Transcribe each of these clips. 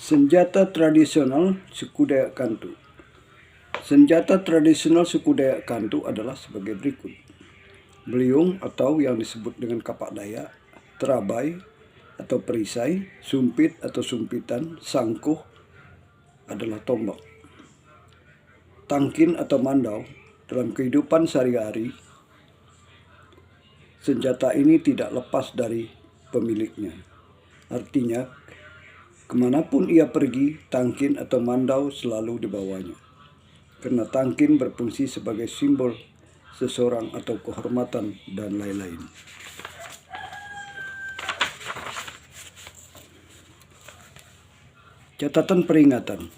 Senjata tradisional suku Dayak Kantu. Senjata tradisional suku Dayak Kantu adalah sebagai berikut. Beliung atau yang disebut dengan kapak Dayak, terabai atau perisai, sumpit atau sumpitan, sangkuh adalah tombak. Tangkin atau mandau dalam kehidupan sehari-hari, senjata ini tidak lepas dari pemiliknya. Artinya, kemanapun ia pergi, tangkin atau mandau selalu dibawanya. Karena tangkin berfungsi sebagai simbol seseorang atau kehormatan dan lain-lain. Catatan peringatan.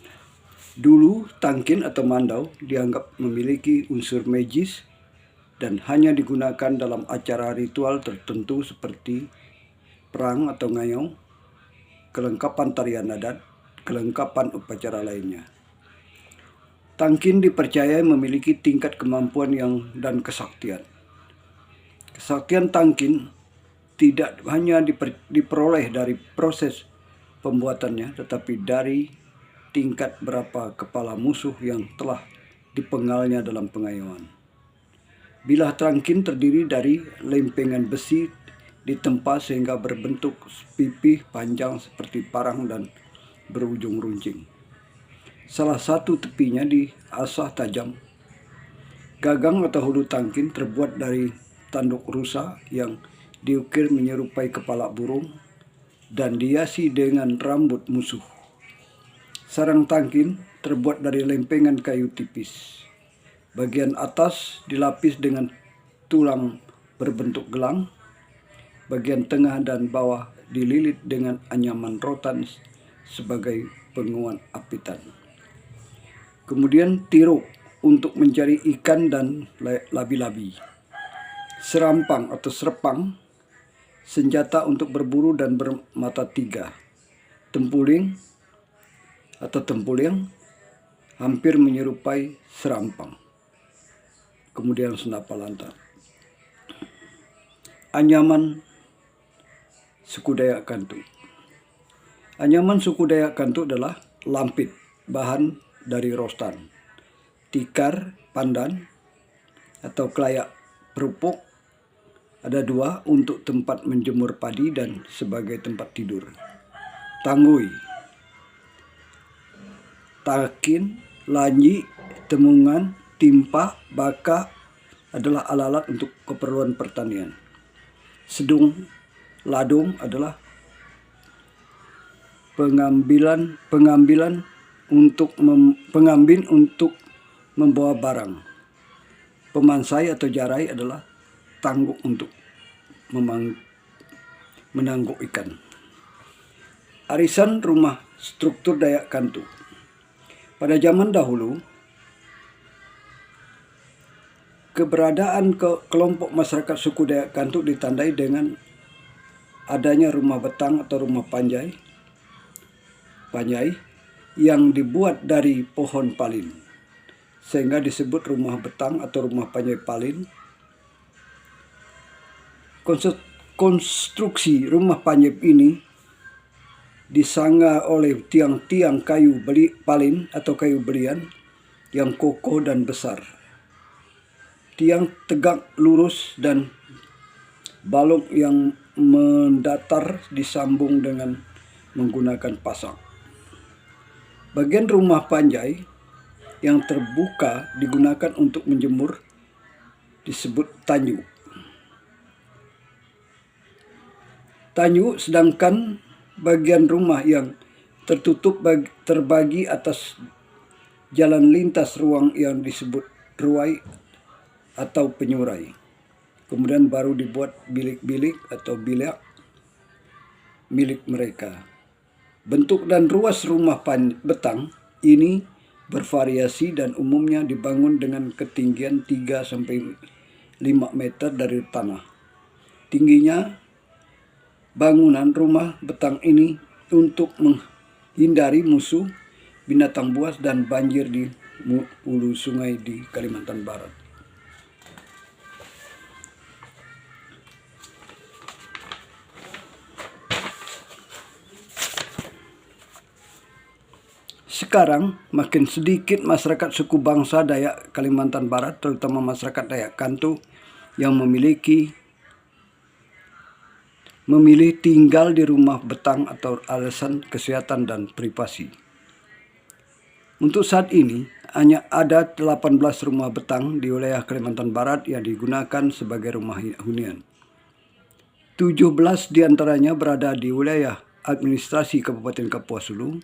Dulu, tangkin atau mandau dianggap memiliki unsur magis dan hanya digunakan dalam acara ritual tertentu seperti perang atau ngayong, kelengkapan tarian adat, kelengkapan upacara lainnya. Tangkin dipercaya memiliki tingkat kemampuan dan kesaktian. Kesaktian tangkin tidak hanya diperoleh dari proses pembuatannya, tetapi dari tingkat berapa kepala musuh yang telah dipenggalnya dalam pengayuan. Bilah tangkin terdiri dari lempengan besi ditempa sehingga berbentuk pipih panjang seperti parang dan berujung runcing. Salah satu tepinya diasah tajam. Gagang atau hulu tangkin terbuat dari tanduk rusa yang diukir menyerupai kepala burung dan dihiasi dengan rambut musuh. Sarang tangkin terbuat dari lempengan kayu tipis. Bagian atas dilapis dengan tulang berbentuk gelang. Bagian tengah dan bawah dililit dengan anyaman rotan sebagai penguat apitan. Kemudian tiruk untuk mencari ikan dan labi-labi. Serampang atau serpang, senjata untuk berburu dan bermata tiga. Tempuling atau tempuling hampir menyerupai serampang. Kemudian senapa lantar. Anyaman suku Dayak Kantu. Anyaman suku Dayak Kantu adalah lampit, bahan dari rotan, tikar, pandan, atau kelayak perupuk. Ada dua untuk tempat menjemur padi dan sebagai tempat tidur. Tanggui, takin, lanyi, temungan, timpa, baka adalah alat-alat untuk keperluan pertanian. Sedung, ladung adalah pengambilan untuk membawa barang. Pemansai atau jarai adalah tangguk untuk menangguk ikan. Arisan rumah struktur Dayak Kantu. Pada zaman dahulu, keberadaan kelompok masyarakat suku Dayak Kantu ditandai dengan adanya rumah betang atau rumah panjai yang dibuat dari pohon palin, sehingga disebut rumah betang atau rumah panjai palin. Konstruksi rumah panjai ini disangga oleh tiang-tiang kayu palin atau kayu belian yang kokoh dan besar. Tiang tegak lurus dan balok yang mendatar disambung dengan menggunakan pasak. Bagian rumah panjai yang terbuka digunakan untuk menjemur disebut tanyu. Tanyu, sedangkan bagian rumah yang tertutup terbagi atas jalan lintas ruang yang disebut ruai atau penyurai. Kemudian baru dibuat bilik-bilik atau bilik milik mereka. Bentuk dan ruas rumah betang ini bervariasi dan umumnya dibangun dengan ketinggian 3-5 meter dari tanah. Tingginya bangunan rumah betang ini untuk menghindari musuh, binatang buas, dan banjir di hulu sungai di Kalimantan Barat. Sekarang makin sedikit masyarakat suku bangsa Dayak Kalimantan Barat, terutama masyarakat Dayak Kantu, yang memilih tinggal di rumah betang atau alasan kesehatan dan privasi. Untuk saat ini, hanya ada 18 rumah betang di wilayah Kalimantan Barat yang digunakan sebagai rumah hunian. 17 diantaranya berada di wilayah administrasi Kabupaten Kapuas Hulu,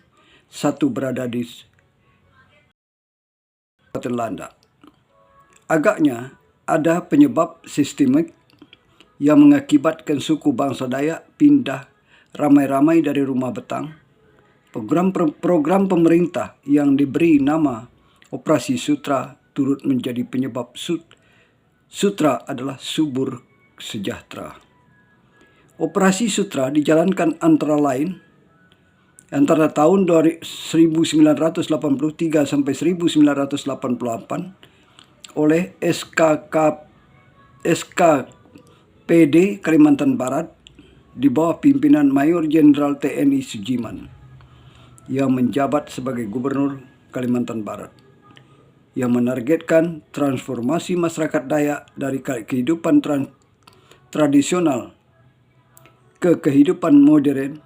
1 berada di Kabupaten Landak. Agaknya ada penyebab sistemik yang mengakibatkan suku bangsa Dayak pindah ramai-ramai dari rumah betang. Program pemerintah yang diberi nama Operasi Sutra turut menjadi penyebab Sutra adalah subur sejahtera. Operasi Sutra dijalankan antara lain antara tahun 1983 sampai 1988 oleh SKPD Kalimantan Barat di bawah pimpinan Mayor Jenderal TNI Sujiman yang menjabat sebagai Gubernur Kalimantan Barat, yang menargetkan transformasi masyarakat Dayak dari kehidupan tradisional ke kehidupan modern,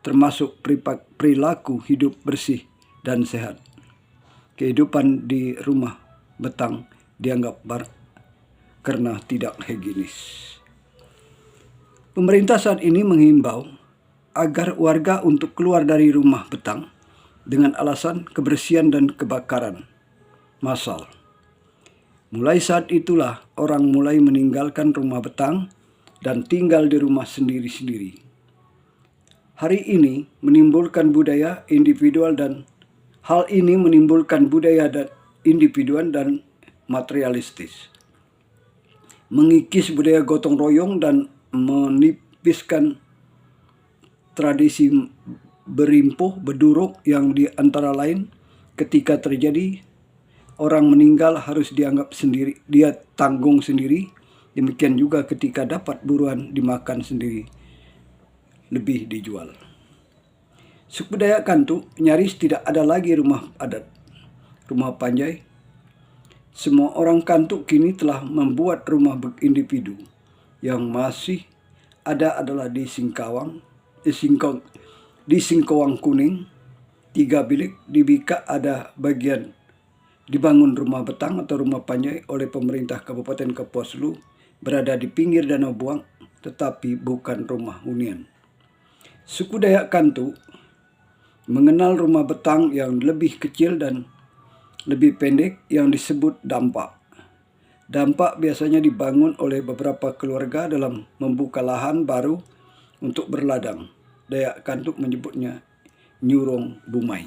termasuk perilaku hidup bersih dan sehat. Kehidupan di rumah betang dianggap karena tidak higienis. Pemerintah saat ini menghimbau agar warga untuk keluar dari rumah betang dengan alasan kebersihan dan kebakaran massal. Mulai saat itulah orang mulai meninggalkan rumah betang dan tinggal di rumah sendiri-sendiri. Hari ini menimbulkan budaya individual dan individuan dan materialistis, mengikis budaya gotong royong dan menipiskan tradisi berimpuh beduruk yang di antara lain ketika terjadi orang meninggal harus dianggap sendiri, dia tanggung sendiri. Demikian juga ketika dapat buruan dimakan sendiri, lebih dijual. Suku Dayak Kantu nyaris tidak ada lagi rumah adat, rumah panjai. Semua orang Kantu kini telah membuat rumah individu. Yang masih ada adalah di Singkawang Kuning, 3 bilik. Di Bika ada bagian dibangun rumah betang atau rumah panjai oleh pemerintah Kabupaten Kapuas Hulu, berada di pinggir Danau Buang, tetapi bukan rumah hunian. Suku Dayak Kantu mengenal rumah betang yang lebih kecil dan lebih pendek yang disebut dampak. Dampak biasanya dibangun oleh beberapa keluarga dalam membuka lahan baru untuk berladang. Dayak Kantu menyebutnya nyurong bumai.